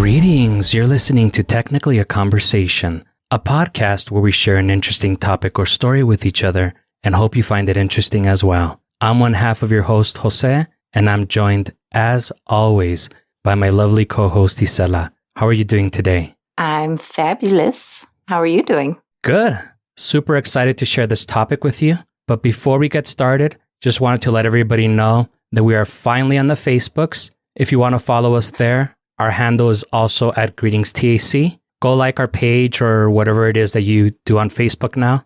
Greetings, you're listening to Technically a Conversation, a podcast where we share an interesting topic or story with each other and hope you find it interesting as well. I'm one half of your host, Jose, and I'm joined, as always, by my lovely co-host, Isela. How are you doing today? I'm fabulous. How are you doing? Good. Super excited to share this topic with you. But before we get started, just wanted to let everybody know that we are finally on the Facebooks. If you want to follow us there, our handle is also at Greetings TAC. Go like our page or whatever it is that you do on Facebook now.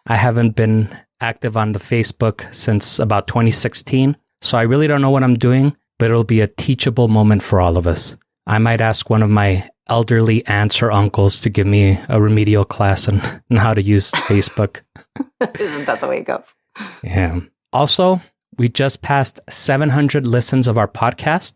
I haven't been active on the Facebook since about 2016, so I really don't know what I'm doing, but it'll be a teachable moment for all of us. I might ask one of my elderly aunts or uncles to give me a remedial class on how to use Facebook. Isn't that the way it goes? Yeah. Also, we just passed 700 listens of our podcast.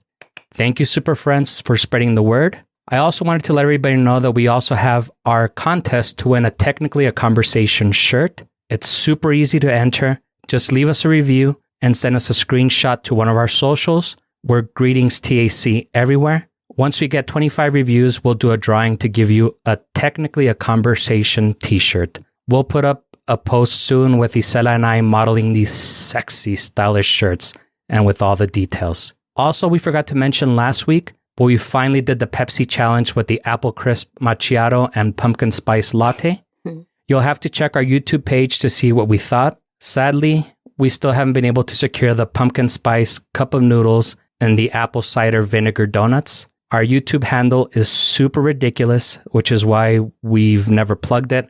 Thank you, Super Friends, for spreading the word. I also wanted to let everybody know that we also have our contest to win a Technically a Conversation shirt. It's super easy to enter. Just leave us a review and send us a screenshot to one of our socials. We're Greetings TAC everywhere. Once we get 25 reviews, we'll do a drawing to give you a Technically a Conversation t-shirt. We'll put up a post soon with Isela and I modeling these sexy, stylish shirts and with all the details. Also, we forgot to mention last week, but we finally did the Pepsi challenge with the apple crisp macchiato and pumpkin spice latte. You'll have to check our YouTube page to see what we thought. Sadly, we still haven't been able to secure the pumpkin spice cup of noodles and the apple cider vinegar donuts. Our YouTube handle is super ridiculous, which is why we've never plugged it.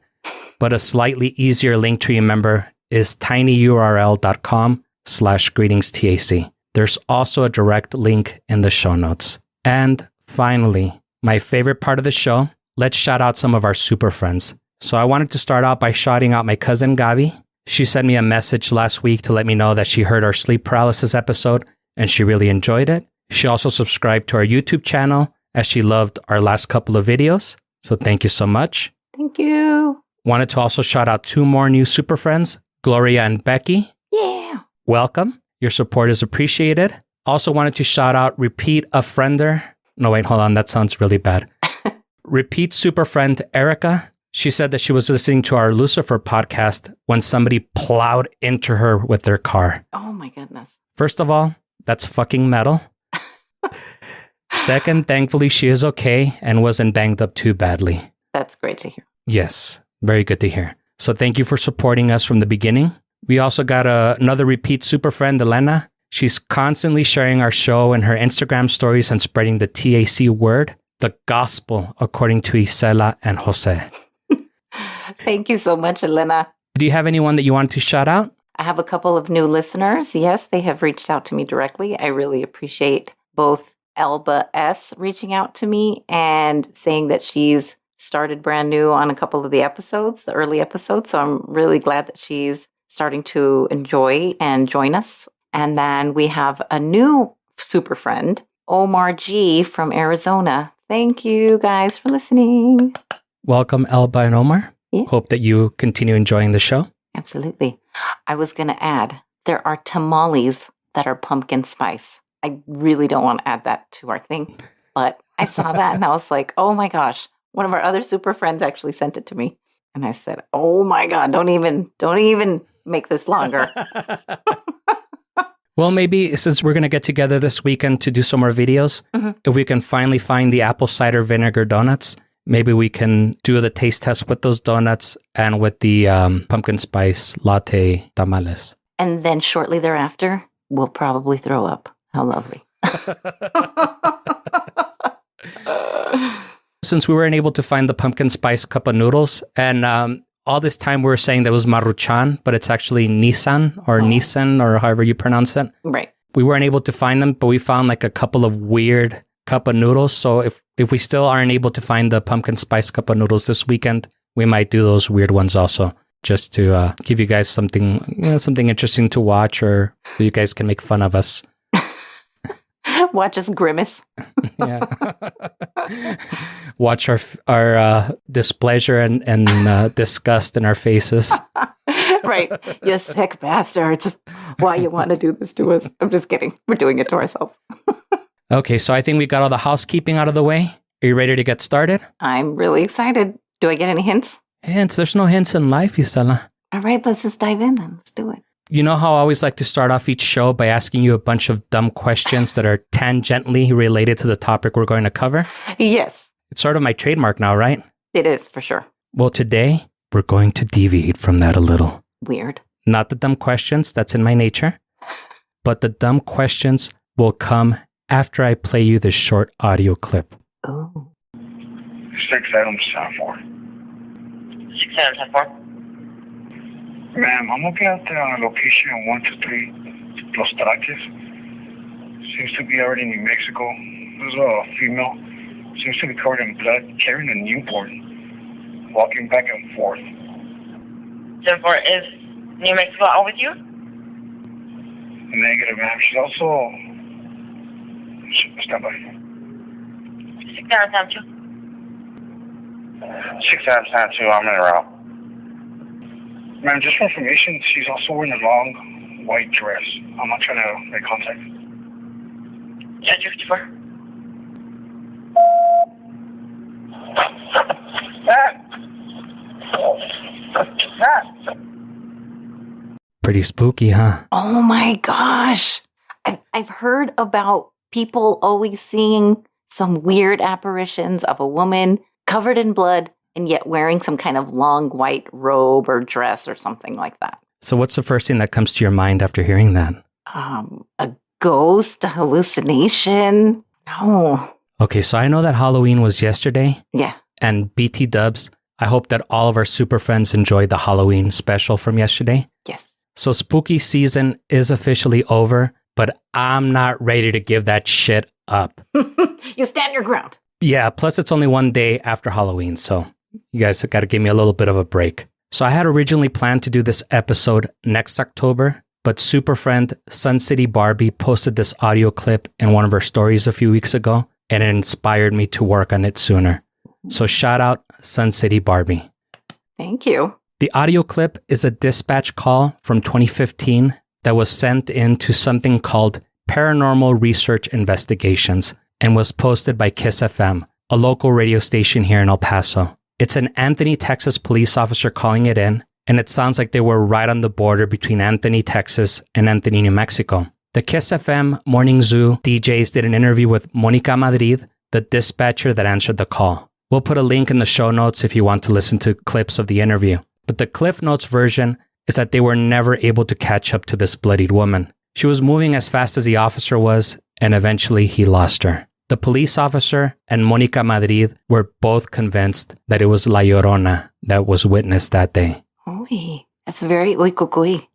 But a slightly easier link to remember is tinyurl.com/greetingstac. There's also a direct link in the show notes. And finally, my favorite part of the show, let's shout out some of our super friends. So I wanted to start out by shouting out my cousin Gabi. She sent me a message last week to let me know that she heard our sleep paralysis episode and she really enjoyed it. She also subscribed to our YouTube channel as she loved our last couple of videos. So thank you so much. Thank you. Wanted to also shout out two more new super friends, Gloria and Becky. Yeah. Welcome. Your support is appreciated. Also wanted to shout out Repeat a Friender. No, wait, hold on. That sounds really bad. Repeat super friend Erica. She said that she was listening to our Lucifer podcast when somebody plowed into her with their car. Oh my goodness. First of all, that's fucking metal. Second, thankfully she is okay and wasn't banged up too badly. That's great to hear. Yes, very good to hear. So thank you for supporting us from the beginning. We also got another repeat super friend, Elena. She's constantly sharing our show in her Instagram stories and spreading the TAC word, the gospel, according to Isela and Jose. Thank you so much, Elena. Do you have anyone that you want to shout out? I have a couple of new listeners. Yes, they have reached out to me directly. I really appreciate both Elba S. reaching out to me and saying that she's started brand new on a couple of the episodes, the early episodes. So I'm really glad that she's starting to enjoy and join us. And then we have a new super friend, Omar G. from Arizona. Thank you guys for listening. Welcome, Elba and Omar. Yeah. Hope that you continue enjoying the show. Absolutely. I was going to add, there are tamales that are pumpkin spice. I really don't want to add that to our thing, but I saw that and I was like, oh my gosh. One of our other super friends actually sent it to me. And I said, oh my God, don't even make this longer. Well, maybe since we're going to get together this weekend to do some more videos, if we can finally find the apple cider vinegar donuts, maybe we can do the taste test with those donuts and with the pumpkin spice latte tamales. And then shortly thereafter, we'll probably throw up. How lovely. Since we weren't able to find the pumpkin spice cup of noodles, and all this time we were saying that was Maruchan, but it's actually Nissan or Nissan or however you pronounce it. Right. We weren't able to find them, but we found like a couple of weird cup of noodles. So if we still aren't able to find the pumpkin spice cup of noodles this weekend, we might do those weird ones also, just to give you guys something, something interesting to watch, or so you guys can make fun of us. Watch us grimace. Yeah. Watch our displeasure and disgust in our faces. Right. You sick bastards. Why you want to do this to us? I'm just kidding. We're doing it to ourselves. Okay, so I think we got all the housekeeping out of the way. Are you ready to get started? I'm really excited. Do I get any hints? Hints? There's no hints in life, Isela. All right, let's just dive in then. Let's do it. You know how I always like to start off each show by asking you a bunch of dumb questions that are tangentially related to the topic we're going to cover? Yes. It's sort of my trademark now, right? It is, for sure. Well, today, we're going to deviate from that a little. Weird. Not the dumb questions, that's in my nature. But the dumb questions will come after I play you this short audio clip. Oh. 6 Adams, Town 4. 6 Adams, Town 4. Ma'am, I'm looking at the location 123 Los Traques. Seems to be already in New Mexico. There's a female. Seems to be covered in blood, carrying a newborn, walking back and forth. 7-4, is New Mexico out with you? Negative, ma'am. She's also... Stand by. 6 Adams, Town 2. 6 Adams, Town 2. I'm in a route. Ma'am, just for information, she's also wearing a long white dress. I'm not trying to make contact. Yeah, 254. Pretty spooky, huh? Oh my gosh. I've heard about people always seeing some weird apparitions of a woman covered in blood and yet wearing some kind of long white robe or dress or something like that. So what's the first thing that comes to your mind after hearing that? A ghost, a hallucination. Oh. Okay, so I know that Halloween was yesterday. Yeah. And BT Dubs, I hope that all of our super friends enjoyed the Halloween special from yesterday. Yes. So spooky season is officially over, but I'm not ready to give that shit up. You stand your ground. Yeah, plus it's only one day after Halloween, so you guys got to give me a little bit of a break. So I had originally planned to do this episode next October, but super friend Sun City Barbie posted this audio clip in one of her stories a few weeks ago, and it inspired me to work on it sooner. So shout out Sun City Barbie. Thank you. The audio clip is a dispatch call from 2015 that was sent in to something called Paranormal Research Investigations and was posted by Kiss FM, a local radio station here in El Paso. It's an Anthony, Texas police officer calling it in, and it sounds like they were right on the border between Anthony, Texas and Anthony, New Mexico. The Kiss FM Morning Zoo DJs did an interview with Monica Madrid, the dispatcher that answered the call. We'll put a link in the show notes if you want to listen to clips of the interview. But the Cliff Notes version is that they were never able to catch up to this bloodied woman. She was moving as fast as the officer was, and eventually he lost her. The police officer and Monica Madrid were both convinced that it was La Llorona that was witnessed that day. Oy, that's very uy.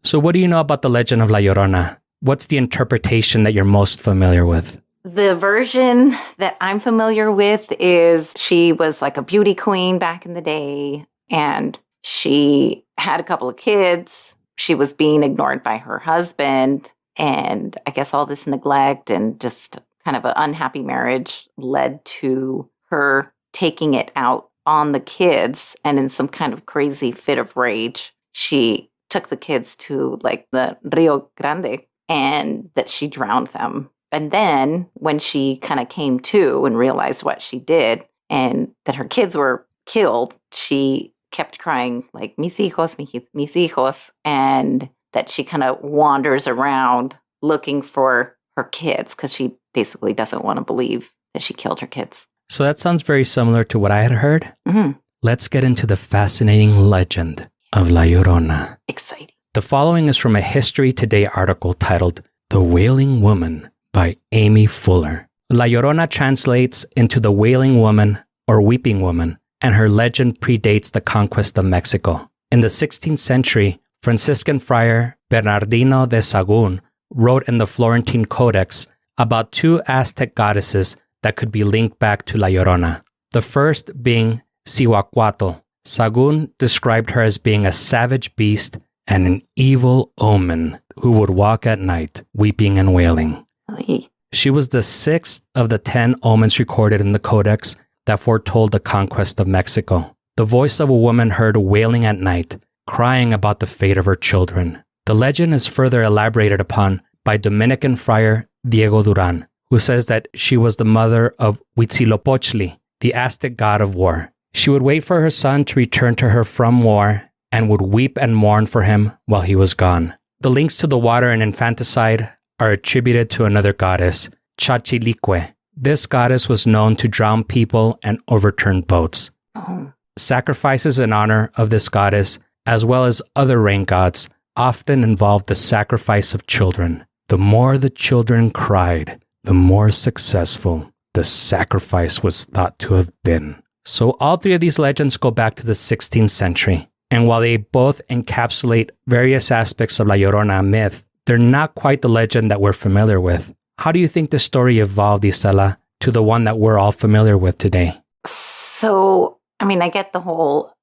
So what do you know about the legend of La Llorona? What's the interpretation that you're most familiar with? The version that I'm familiar with is she was like a beauty queen back in the day, and she had a couple of kids. She was being ignored by her husband, and I guess all this neglect and just kind of an unhappy marriage led to her taking it out on the kids, and in some kind of crazy fit of rage, she took the kids to like the Rio Grande, and that she drowned them. And then when she kind of came to and realized what she did and that her kids were killed, she kept crying like, mis hijos, mis hijos, and that she kind of wanders around looking for her kids because she basically doesn't want to believe that she killed her kids. So that sounds very similar to what I had heard. Mm-hmm. Let's get into the fascinating legend of La Llorona. Exciting. The following is from a History Today article titled The Wailing Woman by Amy Fuller. La Llorona translates into the Wailing Woman or Weeping Woman, and her legend predates the conquest of Mexico. In the 16th century, Franciscan friar Bernardino de Sahagún wrote in the Florentine Codex about two Aztec goddesses that could be linked back to La Llorona. The first being Cihuacuatl. Sahagún described her as being a savage beast and an evil omen who would walk at night, weeping and wailing. Oy. She was the sixth of the 10 omens recorded in the Codex that foretold the conquest of Mexico. The voice of a woman heard wailing at night, crying about the fate of her children. The legend is further elaborated upon by Dominican friar Diego Duran, who says that she was the mother of Huitzilopochtli, the Aztec god of war. She would wait for her son to return to her from war and would weep and mourn for him while he was gone. The links to the water and infanticide are attributed to another goddess, Chachilique. This goddess was known to drown people and overturn boats. Oh. Sacrifices in honor of this goddess, as well as other rain gods, often involved the sacrifice of children. The more the children cried, the more successful the sacrifice was thought to have been. So all three of these legends go back to the 16th century. And while they both encapsulate various aspects of La Llorona myth, they're not quite the legend that we're familiar with. How do you think the story evolved, Isela, to the one that we're all familiar with today? So, I mean, I get the whole,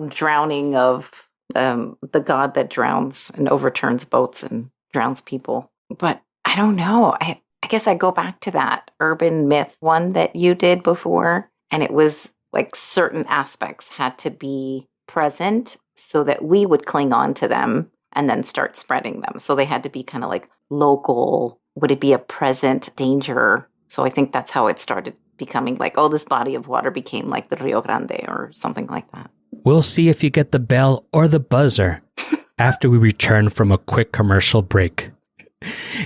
drowning of the god that drowns and overturns boats and drowns people. But I don't know. I guess I go back to that urban myth one that you did before. And it was like certain aspects had to be present so that we would cling on to them and then start spreading them. So they had to be kind of like local. Would it be a present danger? So I think that's how it started becoming like, oh, this body of water became like the Rio Grande or something like that. We'll see if you get the bell or the buzzer after we return from a quick commercial break.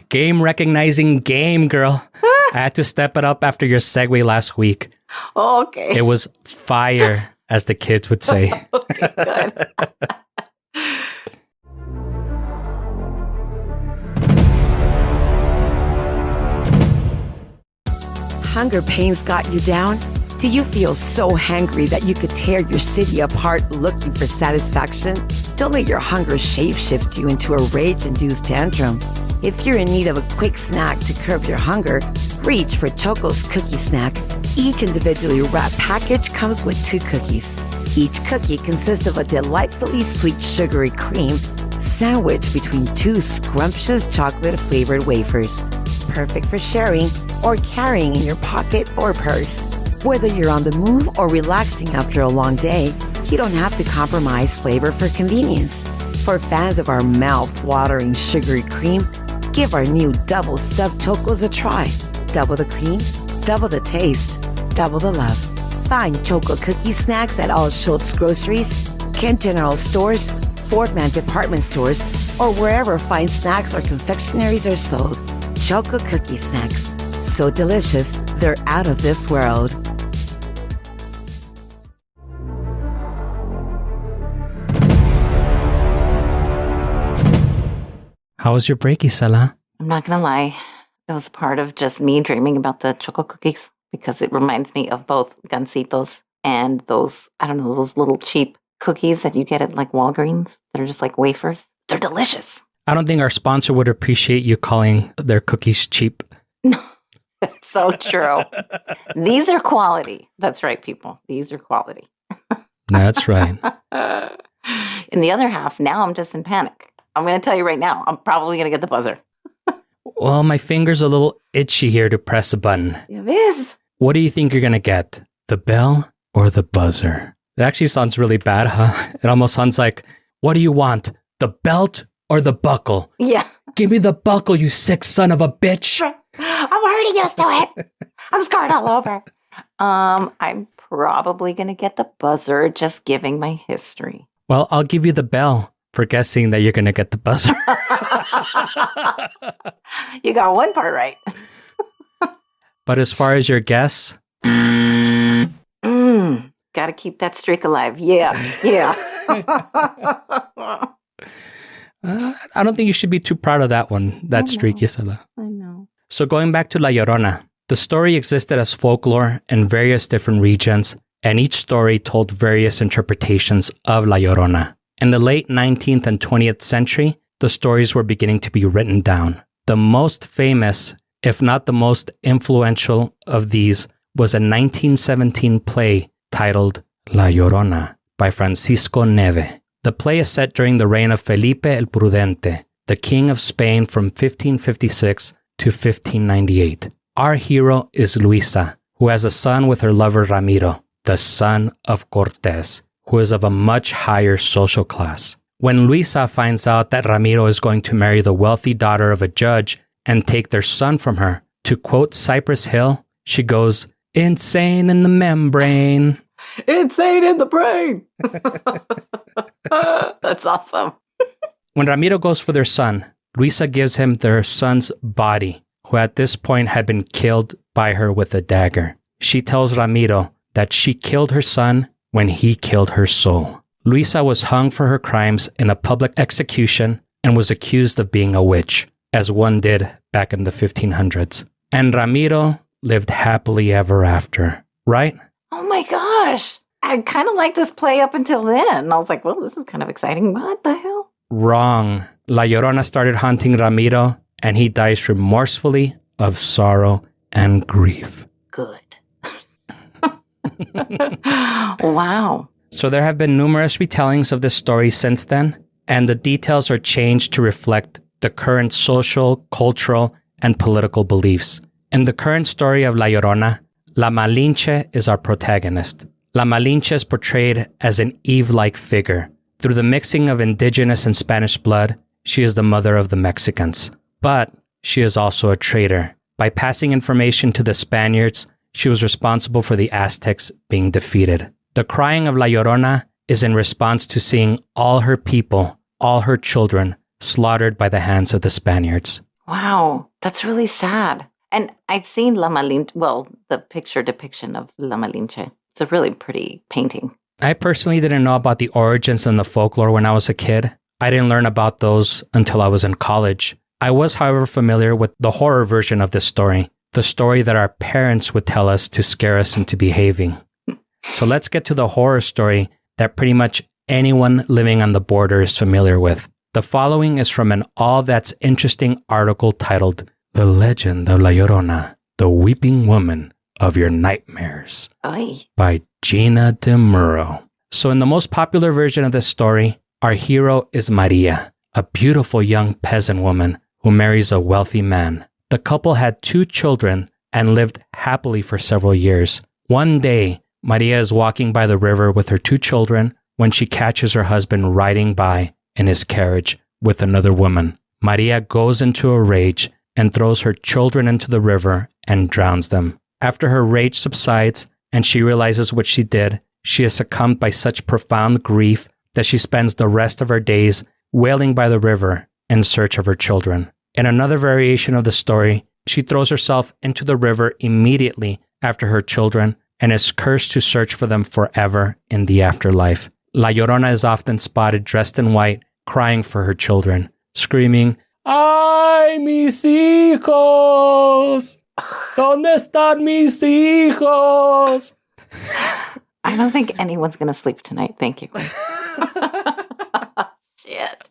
Game recognizing game, girl. I had to step it up after your segue last week. Okay. It was fire, as the kids would say. Okay, good. Hunger pains got you down? Do you feel so hangry that you could tear your city apart looking for satisfaction? Don't let your hunger shapeshift you into a rage-induced tantrum. If you're in need of a quick snack to curb your hunger, reach for Choco's Cookie Snack. Each individually wrapped package comes with 2 cookies. Each cookie consists of a delightfully sweet sugary cream sandwiched between 2 scrumptious chocolate-flavored wafers. Perfect for sharing or carrying in your pocket or purse. Whether you're on the move or relaxing after a long day, you don't have to compromise flavor for convenience. For fans of our mouth-watering sugary cream, give our new double stuffed Chocos a try. Double the cream, double the taste, double the love. Find Choco Cookie Snacks at all Schultz groceries, Kent General Stores, Fort Man department stores, or wherever fine snacks or confectionaries are sold. Choco Cookie Snacks. So delicious, they're out of this world. How was your break, Isela? I'm not going to lie. It was part of just me dreaming about the choco cookies because it reminds me of both Gancitos and those, those little cheap cookies that you get at like Walgreens that are just like wafers. They're delicious. I don't think our sponsor would appreciate you calling their cookies cheap. No, that's so true. These are quality. That's right, people. These are quality. That's right. In the other half, now I'm just in panic. I'm going to tell you right now, I'm probably going to get the buzzer. Well, my finger's a little itchy here to press a button. It is. What do you think you're going to get? The bell or the buzzer? It actually sounds really bad, huh? It almost sounds like, what do you want? The belt or the buckle? Yeah. Give me the buckle, you sick son of a bitch. I'm already used to it. I'm scarred all over. I'm probably going to get the buzzer, just giving my history. Well, I'll give you the bell for guessing that you're going to get the buzzer. You got one part right. But as far as your guess? Got to keep that streak alive. Yeah. I don't think you should be too proud of that one, that streak, Isela. I know. So going back to La Llorona, the story existed as folklore in various different regions, and each story told various interpretations of La Llorona. In the late 19th and 20th century, the stories were beginning to be written down. The most famous, if not the most influential of these, was a 1917 play titled La Llorona by Francisco Neve. The play is set during the reign of Felipe el Prudente, the king of Spain from 1556 to 1598. Our hero is Luisa, who has a son with her lover Ramiro, the son of Cortés, who is of a much higher social class. When Luisa finds out that Ramiro is going to marry the wealthy daughter of a judge and take their son from her, To quote Cypress Hill, she goes, "Insane in the membrane." Insane in the brain. That's awesome. When Ramiro goes for their son, Luisa gives him their son's body, who at this point had been killed by her with a dagger. She tells Ramiro that she killed her son when he killed her soul. Luisa was hung for her crimes in a public execution and was accused of being a witch, as one did back in the 1500s. And Ramiro lived happily ever after, right? Oh my gosh. I kind of liked this play up until then. I was like, well, this is kind of exciting. What the hell? Wrong. La Llorona started haunting Ramiro, and he dies remorsefully of sorrow and grief. Good. Wow. So there have been numerous retellings of this story since then, and the details are changed to reflect the current social, cultural, and political beliefs. In the current story of La Llorona, La Malinche is our protagonist. La Malinche is portrayed as an Eve-like figure. Through the mixing of indigenous and Spanish blood, she is the mother of the Mexicans. But she is also a traitor. By passing information to the Spaniards, she was responsible for the Aztecs being defeated. The crying of La Llorona is in response to seeing all her people, all her children, slaughtered by the hands of the Spaniards. Wow, that's really sad. And I've seen La Malinche, well, the picture depiction of La Malinche. It's a really pretty painting. I personally didn't know about the origins and the folklore when I was a kid. I didn't learn about those until I was in college. I was, however, familiar with the horror version of this story, the story that our parents would tell us to scare us into behaving. So let's get to the horror story that pretty much anyone living on the border is familiar with. The following is from an All That's Interesting article titled, "The Legend of La Llorona, the Weeping Woman of Your Nightmares," by Gina De Muro. So in the most popular version of this story, our hero is Maria, a beautiful young peasant woman who marries a wealthy man. The couple had 2 children and lived happily for several years. One day, Maria is walking by the river with her 2 children when she catches her husband riding by in his carriage with another woman. Maria goes into a rage and throws her children into the river and drowns them. After her rage subsides and she realizes what she did, she is succumbed by such profound grief that she spends the rest of her days wailing by the river in search of her children. In another variation of the story, she throws herself into the river immediately after her children and is cursed to search for them forever in the afterlife. La Llorona is often spotted dressed in white, crying for her children, screaming, "Ay, mis hijos! ¿Dónde están mis hijos?" I don't think anyone's going to sleep tonight. Thank you. Shit.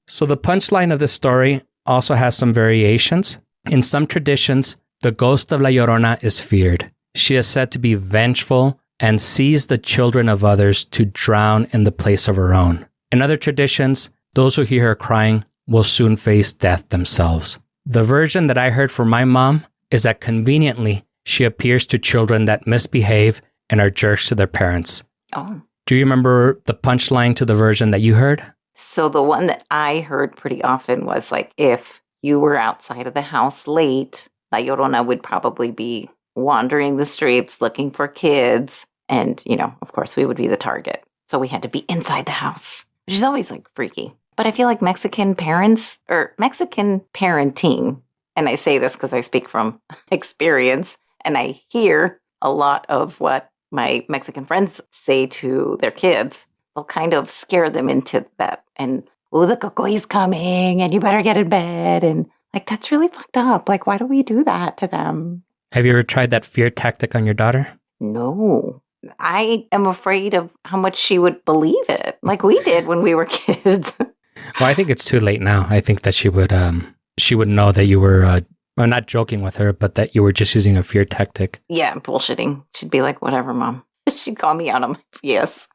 So the punchline of this story also has some variations. In some traditions, the ghost of La Llorona is feared. She is said to be vengeful and sees the children of others to drown in the place of her own. In other traditions, those who hear her crying will soon face death themselves. The version that I heard from my mom is that conveniently, she appears to children that misbehave and are jerks to their parents. Oh. Do you remember the punchline to the version that you heard? So the one that I heard pretty often was like, if you were outside of the house late, La Llorona would probably be wandering the streets looking for kids. And, you know, of course, we would be the target. So we had to be inside the house, which is always like freaky. But I feel like Mexican parents or Mexican parenting, and I say this because I speak from experience, and I hear a lot of what my Mexican friends say to their kids. They'll kind of scare them into that. And, oh, the cocoy's coming and you better get in bed. And like, that's really fucked up. Like, why do we do that to them? Have you ever tried that fear tactic on your daughter? No. I am afraid of how much she would believe it. Like we did when we were kids. Well, I think it's too late now. I think that she would know that you were, I'm not joking with her, but that you were just using a fear tactic. Yeah, bullshitting. She'd be like, whatever, Mom. She'd call me out on my yes.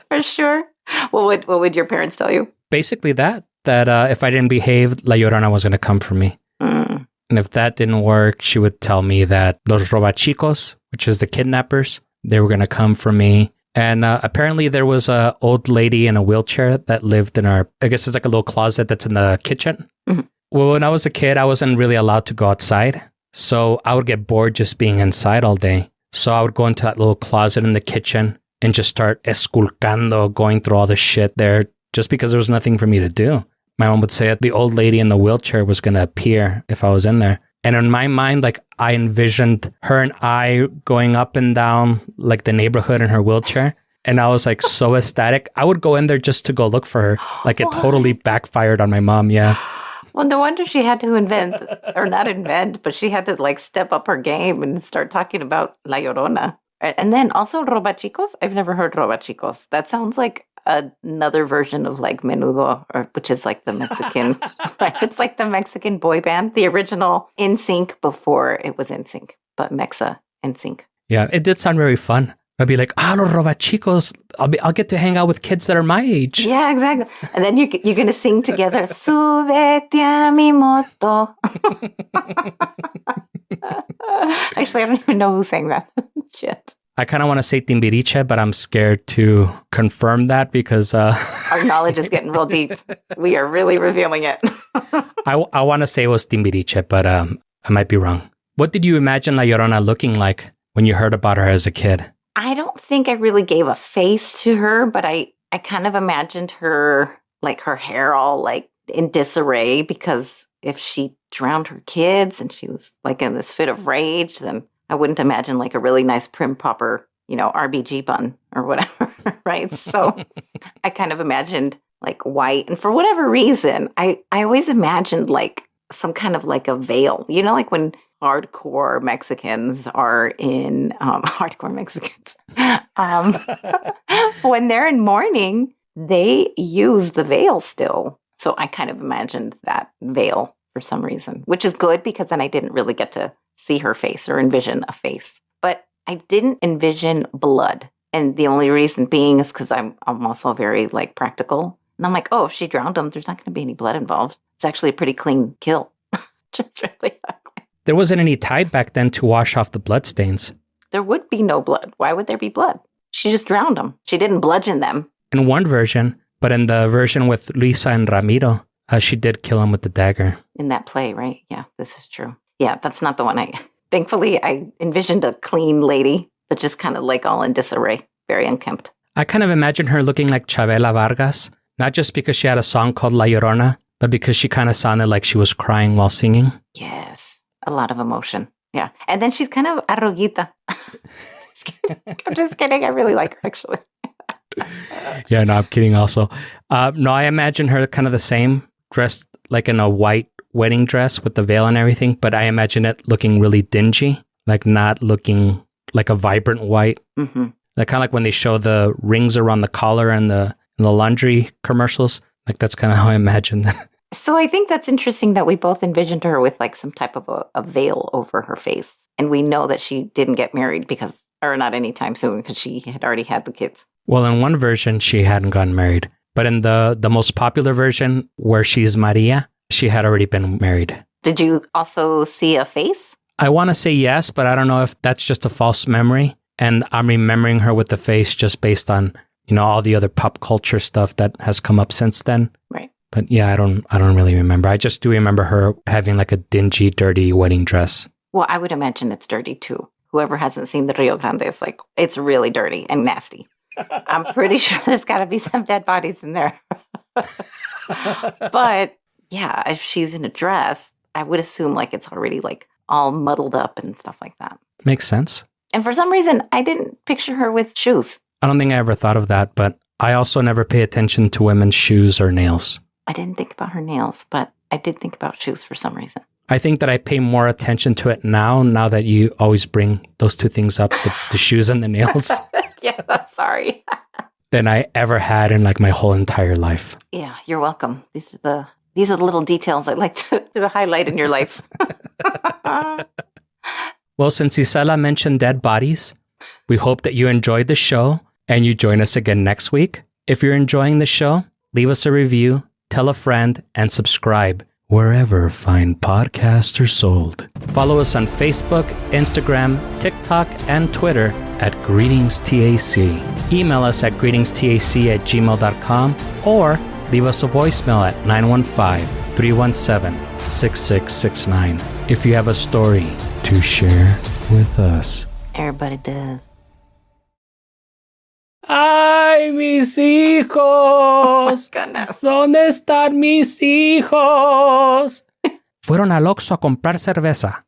For sure. What would your parents tell you? Basically that if I didn't behave, La Llorona was going to come for me. Mm. And if that didn't work, she would tell me that los robachicos, which is the kidnappers, they were going to come for me. And apparently there was an old lady in a wheelchair that lived in our, I guess it's like a little closet that's in the kitchen. Mm-hmm. Well, when I was a kid, I wasn't really allowed to go outside. So I would get bored just being inside all day. So I would go into that little closet in the kitchen and just start esculcando, going through all the shit there just because there was nothing for me to do. My mom would say that the old lady in the wheelchair was going to appear if I was in there. And in my mind, like I envisioned her and I going up and down like the neighborhood in her wheelchair. And I was like so ecstatic. I would go in there just to go look for her. Like it totally backfired on my mom. Yeah. Well, no wonder she had to invent, or not invent, but she had to like step up her game and start talking about La Llorona. And then also Robachicos. I've never heard Robachicos. That sounds like another version of like Menudo, which is like the Mexican, right? It's like the Mexican boy band, the original NSYNC before it was NSYNC, but Mexa NSYNC. Yeah, it did sound very fun. I'd be like, los Robachicos. I'll get to hang out with kids that are my age. Yeah, exactly. And then you're going to sing together, Súbete a mi moto. Actually, I don't even know who sang that. Shit. I kind of want to say Timbiriche, but I'm scared to confirm that because... our knowledge is getting real deep. We are really revealing it. I want to say it was Timbiriche, but I might be wrong. What did you imagine La Llorona looking like when you heard about her as a kid? I don't think I really gave a face to her, but I kind of imagined her, like her hair all like in disarray, because if she drowned her kids and she was like in this fit of rage, then I wouldn't imagine like a really nice prim proper, RBG bun or whatever, right? So I kind of imagined like white. And for whatever reason, I always imagined like some kind of like a veil, like when hardcore Mexicans are in hardcore Mexicans. When they're in mourning, they use the veil still. So I kind of imagined that veil for some reason, which is good because then I didn't really get to see her face or envision a face. But I didn't envision blood. And the only reason being is because I'm also very like practical. And I'm like, oh, if she drowned him, there's not going to be any blood involved. It's actually a pretty clean kill. Just really ugly. There wasn't any tide back then to wash off the blood stains. There would be no blood. Why would there be blood? She just drowned them. She didn't bludgeon them. In one version, but in the version with Luisa and Ramiro, she did kill him with the dagger. In that play, right? Yeah, this is true. Yeah, that's not the one Thankfully, I envisioned a clean lady, but just kind of like all in disarray, very unkempt. I kind of imagined her looking like Chavela Vargas, not just because she had a song called La Llorona, but because she kind of sounded like she was crying while singing. Yes, a lot of emotion. Yeah. And then she's kind of arroguita. I'm just kidding. I really like her, actually. Yeah, no, I'm kidding also. No, I imagine her kind of the same, dressed like in a white wedding dress with the veil and everything, but I imagine it looking really dingy, like not looking like a vibrant white. Mm-hmm. Like kind of like when they show the rings around the collar and the laundry commercials. Like that's kind of how I imagine that. So I think that's interesting that we both envisioned her with like some type of a veil over her face. And we know that she didn't get married or not anytime soon, because she had already had the kids. Well, in one version, she hadn't gotten married. But in the most popular version where she's Maria, she had already been married. Did you also see a face? I want to say yes, but I don't know if that's just a false memory. And I'm remembering her with the face just based on, all the other pop culture stuff that has come up since then. Right. But yeah, I don't really remember. I just do remember her having like a dingy, dirty wedding dress. Well, I would imagine it's dirty too. Whoever hasn't seen the Rio Grande is like, it's really dirty and nasty. I'm pretty sure there's got to be some dead bodies in there. But yeah, if she's in a dress, I would assume like it's already like all muddled up and stuff like that. Makes sense. And for some reason, I didn't picture her with shoes. I don't think I ever thought of that, but I also never pay attention to women's shoes or nails. I didn't think about her nails, but I did think about shoes for some reason. I think that I pay more attention to it now that you always bring those two things up, the shoes and the nails. Yeah, sorry. Than I ever had in like my whole entire life. Yeah, you're welcome. These are the little details I like to highlight in your life. Well, since Isela mentioned dead bodies, we hope that you enjoyed the show and you join us again next week. If you're enjoying the show, leave us a review, tell a friend, and subscribe wherever fine podcasts are sold. Follow us on Facebook, Instagram, TikTok, and Twitter at GreetingsTAC. Email us at greetingstac@gmail.com or leave us a voicemail at 915-317 6669 if you have a story to share with us. Everybody does. ¡Ay, mis hijos! Goodness. ¿Dónde están mis hijos? Fueron al Oxxo a comprar cerveza.